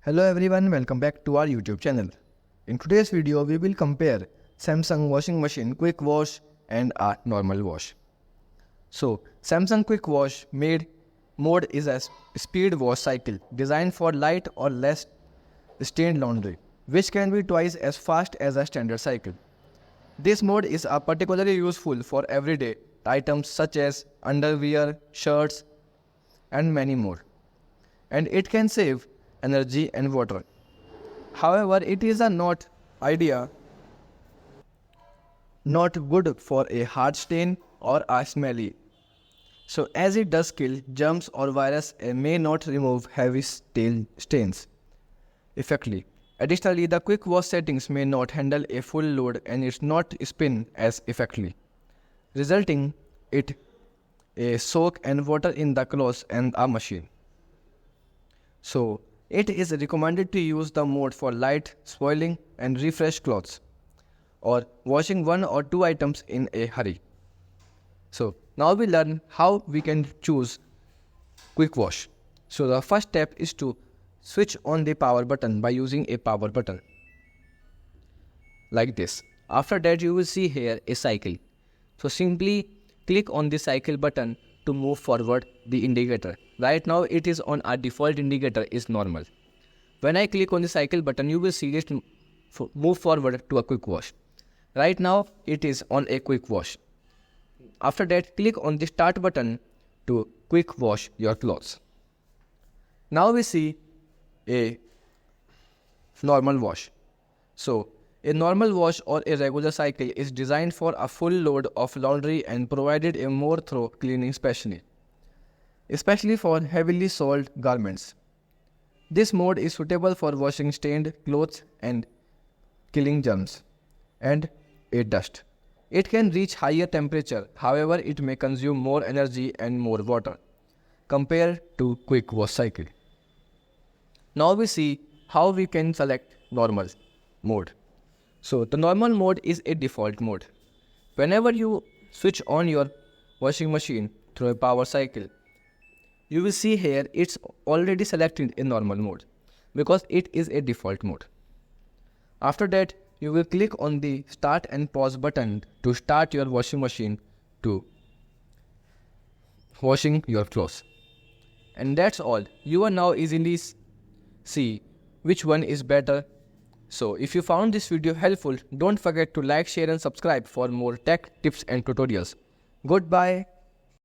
Hello everyone, welcome back to our YouTube channel. In today's video, we will compare Samsung washing machine quick wash and a normal wash. So, Samsung quick wash mode is a speed wash cycle designed for light or less stained laundry, which can be twice as fast as a standard cycle. This mode is particularly useful for everyday items such as underwear, shirts, and many more. And it can save energy and water. However, it is not good for a hard stain or a smelly. So as it does kill germs or virus and may not remove heavy stains effectively. Additionally, the quick wash settings may not handle a full load and it's not spin as effectively, resulting it a soak and water in the clothes and a machine. So it is recommended to use the mode for light, spoiling and refresh clothes, or washing one or two items in a hurry. So now we learn how we can choose quick wash. So the first step is to switch on the power button by using a power button like this. After that, you will see here a cycle. So simply click on the cycle button to move forward the indicator. Right now it is on our default indicator is normal. When I click on the cycle button, you will see it move forward to a quick wash. Right now it is on a quick wash. After that, click on the start button to quick wash your clothes. Now we see a normal wash. So a normal wash or a regular cycle is designed for a full load of laundry and provided a more thorough cleaning especially for heavily soiled garments. This mode is suitable for washing stained clothes and killing germs and dust. It can reach higher temperature, however it may consume more energy and more water compared to quick wash cycle. Now we see how we can select normal mode. So the normal mode is a default mode. Whenever you switch on your washing machine through a power cycle, you will see here it's already selected in normal mode because it is a default mode. After that, you will click on the start and pause button to start your washing machine to washing your clothes. And that's all. You are now easily see which one is better. So if you found this video helpful, don't forget to like, share and subscribe for more tech tips and tutorials. Goodbye.